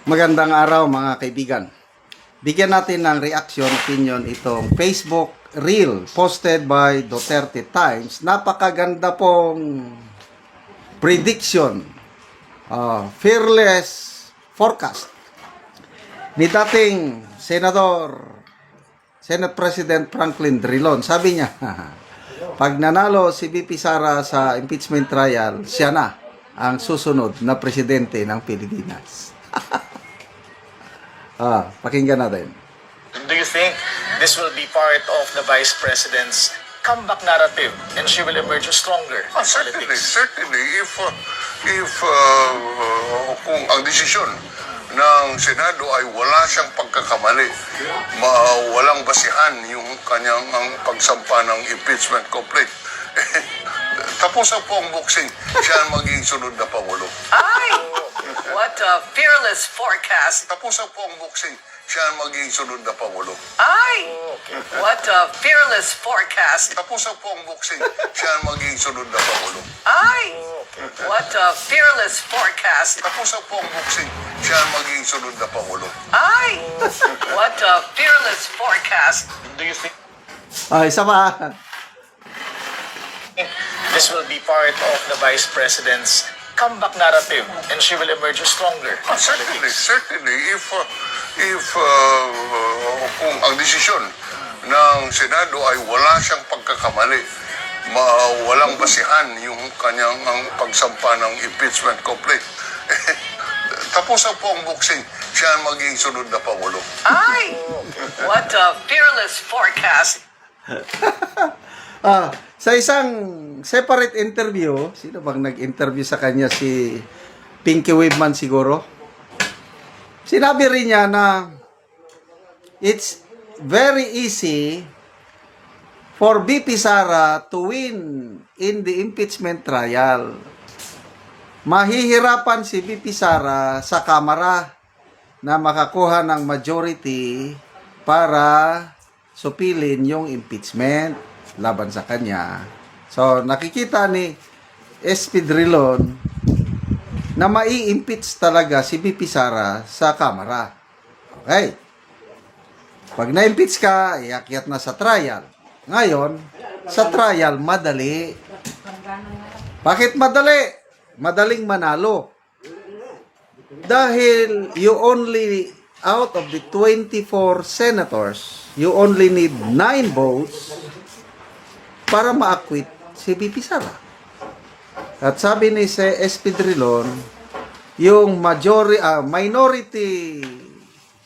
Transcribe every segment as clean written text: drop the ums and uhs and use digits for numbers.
Magandang araw mga kaibigan. Bigyan natin ng reaction, opinion itong Facebook Reel posted by Duterte Times. Napakaganda pong prediction, fearless forecast ni dating Senate President Franklin Drilon. Sabi niya, pag nanalo si VP Sara sa impeachment trial, siya na ang susunod na presidente ng Pilipinas. Pakinggan natin. Do you think this will be part of the Vice President's comeback narrative and she will emerge stronger in Certainly, politics? certainly. If kung ang desisyon ng Senado ay wala siyang pagkakamali, walang basihan yung kanyang ang pagsampa ng impeachment complaint, tapos po ang boxing, siya ang maging sunod na Pangulo. Ay! What a fearless forecast! Tapos po ang boxing, siya ang maging sunod na Pangulo. Ay! What a fearless forecast! Tapos po ang boxing, siya ang maging sunod na Pangulo. Ay! What a fearless forecast! Tapos po ang boxing, siya ang maging sunod na Pangulo. Ay! What a fearless forecast! Do you think Isa pa. this will be part of the Vice President's comeback narrative and she will emerge stronger in Certainly, politics? certainly. If kung ang desisyon ng Senado ay wala siyang pagkakamali, walang basihan yung kanyang ang pagsampa ng impeachment complaint, tapos po ang boxing, siya ang maging sunod na Pangulo. Ay! What a fearless forecast! Sa isang separate interview, sino bang nag-interview sa kanya? Si Pinky Webman siguro. Sinabi rin niya na it's very easy for VP Sara to win in the impeachment trial. Mahihirapan si VP Sara sa Kamara na makakuha ng majority para supilin yung impeachment laban sa kanya. So, nakikita ni SP Drilon na mai-impeach talaga si VP Sara sa Kamara. Okay. Pag na-impeach ka, iakyat na sa trial. Ngayon, sa trial, madali. Bakit madali? Madaling manalo. Dahil you only, out of the 24 senators, you only need 9 votes para ma-acquit si VP Sara. At sabi ni SP Drilon, yung minority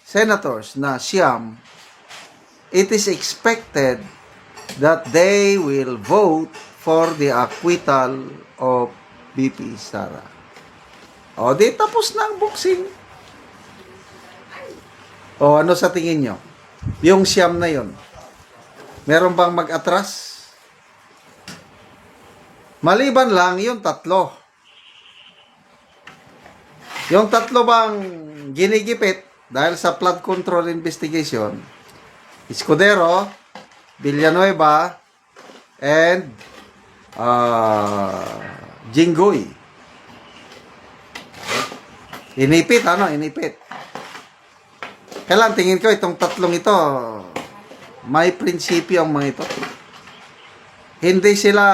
senators na siyam, it is expected that they will vote for the acquittal of VP Sara. O, di tapos na ang boxing. O, ano sa tingin nyo? Yung siyam na yon, meron bang mag-atras? Maliban lang yung tatlo. Yung tatlo bang ginigipit dahil sa flood control investigation? Escudero, Villanueva, and Jinggoy. Inipit, inipit. Kailan tingin ko itong tatlong ito, may prinsipyo ang mga ito. Hindi sila,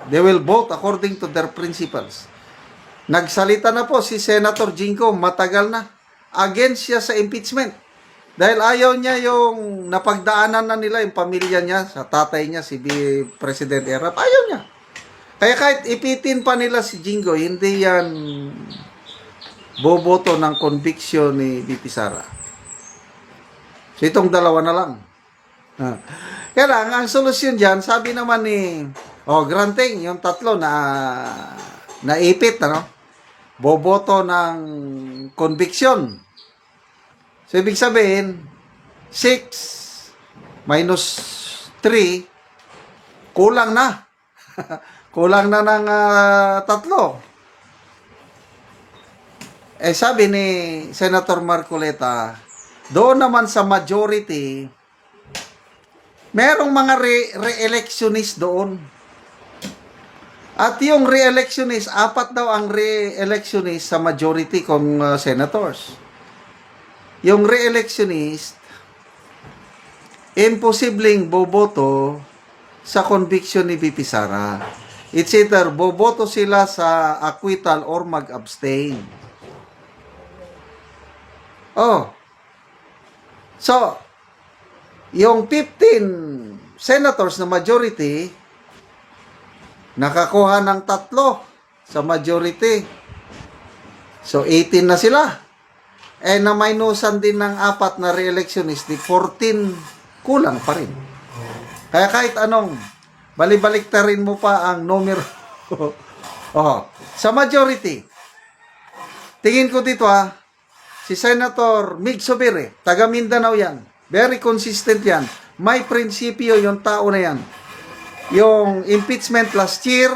they will vote according to their principles. Nagsalita na po si Senator Jinggo, matagal na, against siya sa impeachment. Dahil ayaw niya yung napagdaanan na nila, yung pamilya niya, sa tatay niya, si President Erap, ayaw niya. Kaya kahit ipitin pa nila si Jinggo, hindi yan boboto ng conviction ni VP Sara. So itong dalawa na lang. Kaya lang, ang solusyon dyan, sabi naman ni, granting, yung tatlo na naipit, boboto ng conviction. So, ibig sabihin, 6 minus 3, kulang na. Kulang na ng tatlo. Sabi ni Senator Marcoleta, doon naman sa majority, merong mga re-electionist doon. At yung re-electionist, 4 daw ang re-electionist sa majority kong senators. Yung re-electionist, imposibleng boboto sa conviction ni VP Sara. It's either boboto sila sa acquittal or mag-abstain. Oh. So, yung 15 senators na majority, nakakuha ng 3 sa majority. So, 18 na sila. Eh, na-minusan din ng 4 na re-electionist, di 14 kulang pa rin. Kaya kahit anong, balibaliktarin mo pa ang numero. Oh, sa majority, tingin ko dito si Senator Mig Zubiri, taga Mindanao yan. Very consistent yan. May prinsipyo yung tao na yan. Yung impeachment last year,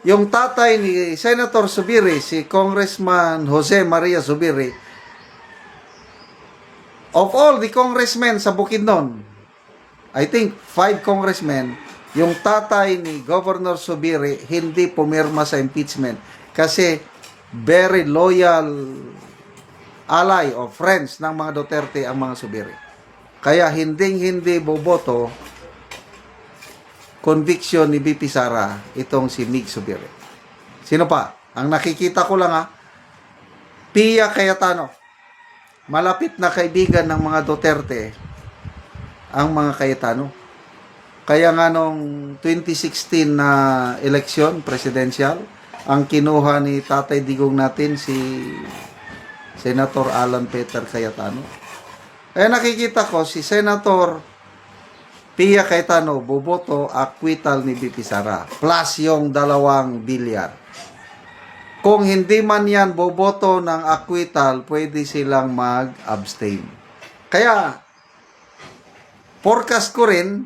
yung tatay ni Senator Zubiri, si Congressman Jose Maria Zubiri, of all the congressmen sa Bukidnon, I think 5 congressmen, yung tatay ni Governor Zubiri hindi pumirma sa impeachment kasi very loyal ally or friends ng mga Duterte ang mga Zubiri. Kaya hindi boboto conviction ni VP Sara itong si Mig Zubiri. Sino pa? Ang nakikita ko lang Pia Cayetano. Malapit na kaibigan ng mga Duterte ang mga Cayetano. Kaya nga nung 2016 na eleksyon presidential, ang kinuha ni Tatay Digong natin si Senator Alan Peter Cayetano. Kaya nakikita ko si Senator Pia Cayetano boboto acquittal ni VP Sara plus yung 2 bilyar. Kung hindi man yan boboto ng acquittal, pwede silang mag-abstain. Kaya forecast ko rin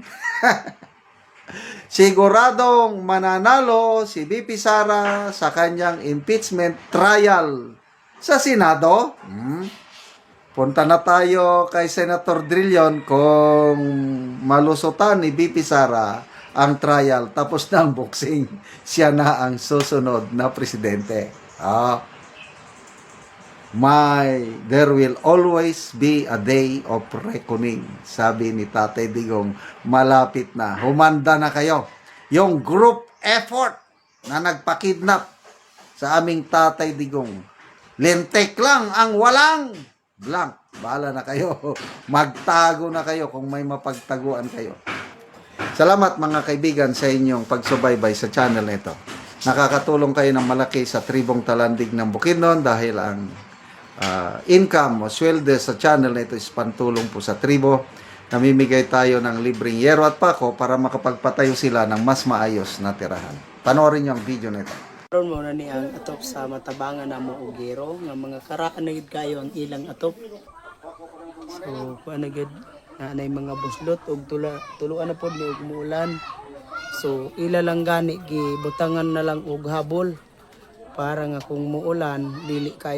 siguradong mananalo si VP Sara sa kanyang impeachment trial sa Senado. Punta na tayo kay Senator Drilon kung malusutan ni VP Sara ang trial tapos ng boxing. Siya na ang susunod na presidente. There will always be a day of reckoning. Sabi ni Tatay Digong, malapit na. Humanda na kayo. Yung group effort na nagpakidnap sa aming Tatay Digong. Lintik lang ang walang blank. Bahala na kayo. Magtago na kayo kung may mapagtaguan kayo. Salamat mga kaibigan sa inyong pagsubaybay sa channel nito. Nakakatulong kayo ng malaki sa tribong talandig ng Bukidnon dahil ang income o sweldo sa channel nito is pantulong po sa tribo. Namimigay tayo ng libreng yero at pako para makapagpatayo sila ng mas maayos na tirahan. Panoorin niyo ang video nito. Karon mo na ni ang atop sa matabangan na mo ugero nga mga karaan na gid kayo ang ilang atop. So paano gid na mga buslot ug tuluan na pod ni ug muulan. So ila lang gani gibutangan na lang og habol para nga kung muulan dili kayo